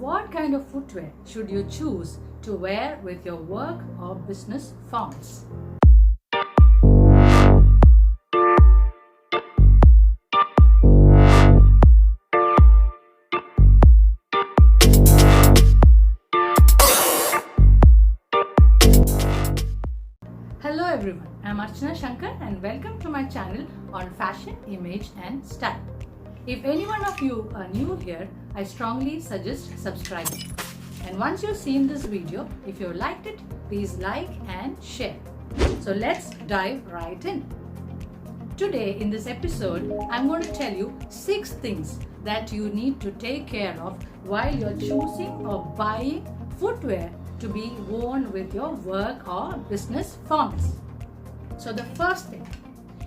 What kind of footwear should you choose to wear with your work or business forms? Hello everyone, I'm Archana Sankar and welcome to my channel on fashion, image and style. If any one of you are new here, I strongly suggest subscribing. And once you've seen this video, if you liked it, please like and share. So let's dive right in. Today in this episode, I'm going to tell you 6 things that you need to take care of while you're choosing or buying footwear to be worn with your work or business forms. So the first thing,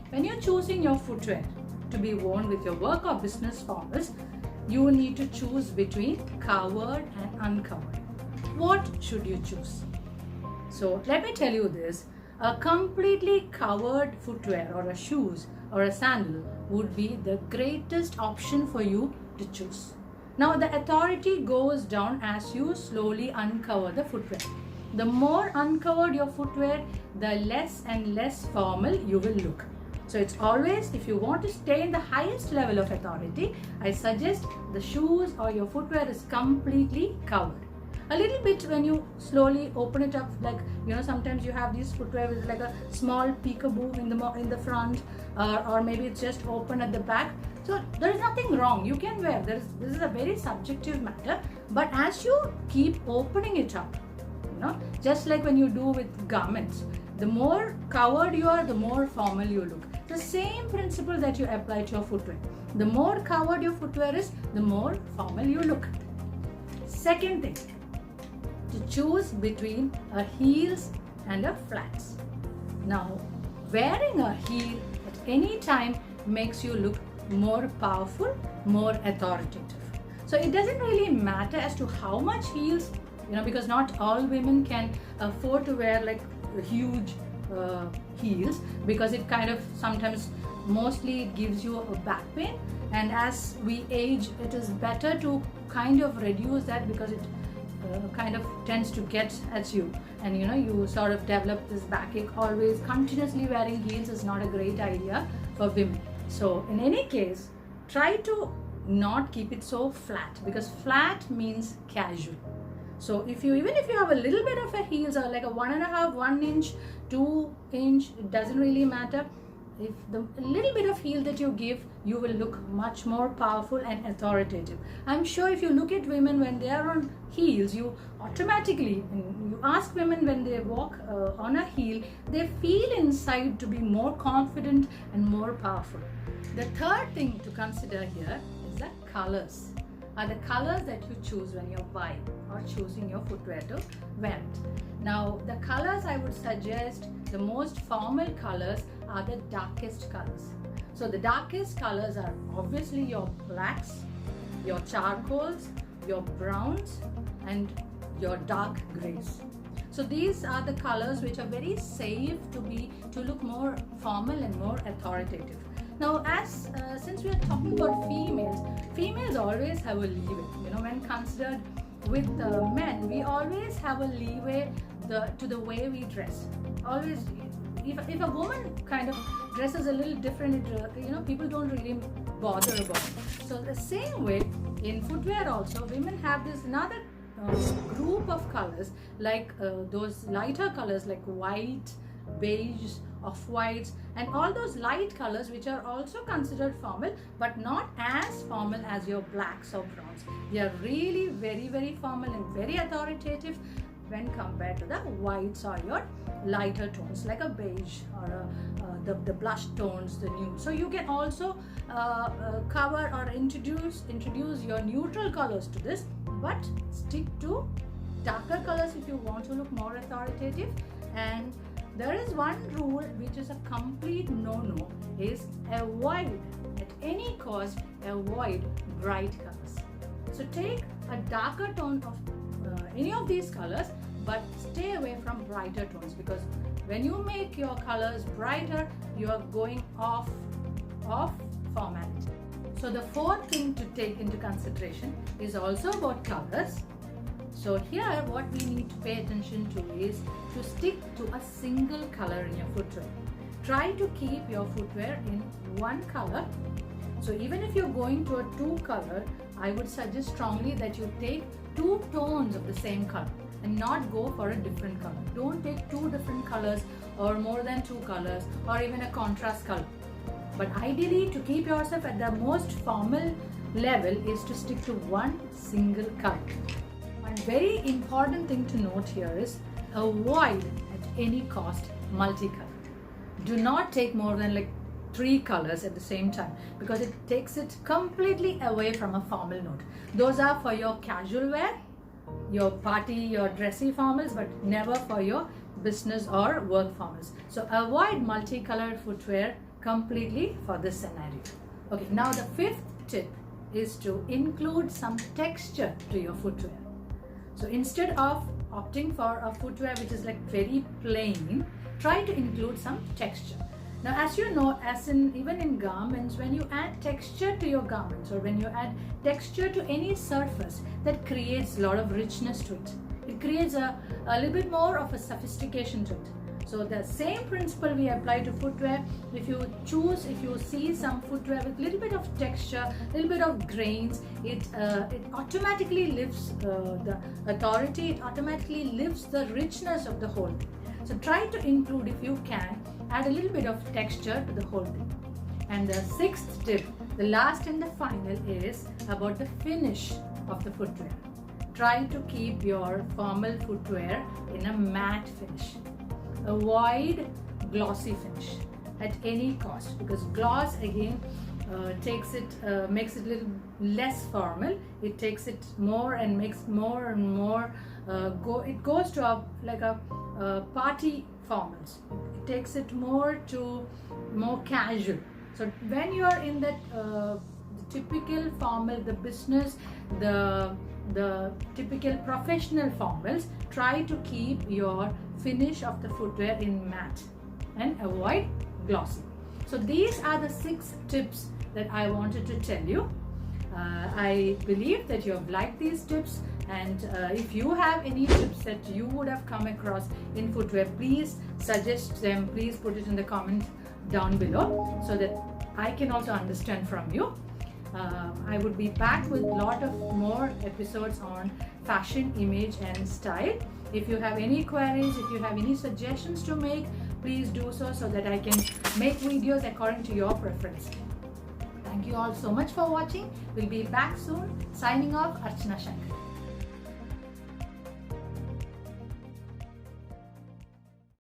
when you're choosing your footwear to be worn with your work or business forms, you will need to choose between covered and uncovered. What should you choose? So let me tell you this, a completely covered footwear or a shoes or a sandal would be the greatest option for you to choose. Now the authority goes down as you slowly uncover the footwear. The more uncovered your footwear, the less and less formal you will look. So it's always, if you want to stay in the highest level of authority, I suggest the shoes or your footwear is completely covered. A little bit when you slowly open it up, like sometimes you have these footwear with like a small peekaboo in the front, or maybe it's just open at the back. So there is nothing wrong. You can wear. This is a very subjective matter. But as you keep opening it up, just like when you do with garments, the more covered you are, the more formal you look. The same principle that you apply to your footwear. The more covered your footwear is, the more formal you look. Second thing, to choose between a heels and a flats. Now, wearing a heel at any time makes you look more powerful, more authoritative. So it doesn't really matter as to how much heels, because not all women can afford to wear like huge heels, because it kind of sometimes, mostly it gives you a back pain, and as we age it is better to kind of reduce that, because it kind of tends to get at you, and you sort of develop this backache. Always continuously wearing heels is not a great idea for women. So in any case, try to not keep it so flat, because flat means casual. So even if you have a little bit of a heels, or like a 1.5, 1 inch, 2 inch, it doesn't really matter. If the little bit of heel that you give, you will look much more powerful and authoritative. I'm sure if you look at women when they are on heels, you automatically, you ask women when they walk on a heel, they feel inside to be more confident and more powerful. The third thing to consider here is the colors. Are the colors that you choose when you're buying or choosing your footwear to wear it. Now the colors I would suggest, the most formal colors are the darkest colors. So the darkest colors are obviously your blacks, your charcoals, your browns and your dark grays. So these are the colors which are very safe to look more formal and more authoritative. Now, since we are talking about females always have a leeway. When considered with men, we always have a leeway to the way we dress. Always, if a woman kind of dresses a little different, people don't really bother about it. So the same way in footwear also, women have this another group of colors, like those lighter colors like white, beige, off-whites, and all those light colors which are also considered formal, but not as formal as your blacks or browns. They are really very, very formal and very authoritative when compared to the whites or your lighter tones like a beige or the blush tones, the nude. So you can also cover or introduce your neutral colors to this, but stick to darker colors if you want to look more authoritative. And there is one rule which is a complete no-no, is avoid, at any cost, avoid bright colors. So take a darker tone of any of these colors, but stay away from brighter tones, because when you make your colors brighter, you are going off formality. So the fourth thing to take into consideration is also about colors. So here what we need to pay attention to is to stick to a single color in your footwear. Try to keep your footwear in one color. So even if you're going to a two color, I would suggest strongly that you take two tones of the same color and not go for a different color. Don't take two different colors or more than two colors or even a contrast color. But ideally, to keep yourself at the most formal level is to stick to one single color. One very important thing to note here is avoid at any cost multicolor. Do not take more than like 3 colors at the same time because it takes it completely away from a formal note. Those are for your casual wear, your party, your dressy formals, but never for your business or work formals. So avoid multicolored footwear completely for this scenario. Okay, now the fifth tip is to include some texture to your footwear. So instead of opting for a footwear which is like very plain, try to include some texture. Now, as you know, even in garments, when you add texture to your garments or when you add texture to any surface, that creates a lot of richness to it. It creates a little bit more of a sophistication to it. So the same principle we apply to footwear. If you see some footwear with a little bit of texture, a little bit of grains, it automatically lifts the authority, it automatically lifts the richness of the whole thing. So try to include, if you can, add a little bit of texture to the whole thing. And the sixth tip, the last and the final, is about the finish of the footwear. Try to keep your formal footwear in a matte finish. Avoid glossy finish at any cost, because gloss again makes it a little less formal. It takes it more and makes more and more it goes to like a party formals. It takes it more casual. So when you are in that the typical formal, the business, the typical professional formals, try to keep your finish of the footwear in matte and avoid glossy. So these are the 6 tips that I wanted to tell you. I believe that you have liked these tips, and if you have any tips that you would have come across in footwear, please suggest them. Please put it in the comment down below so that I can also understand from you. I would be back with a lot of more episodes on fashion, image and style. If you have any queries, if you have any suggestions to make, please do so that I can make videos according to your preference. Thank you all so much for watching. We'll be back soon. Signing off, Archana Shankar.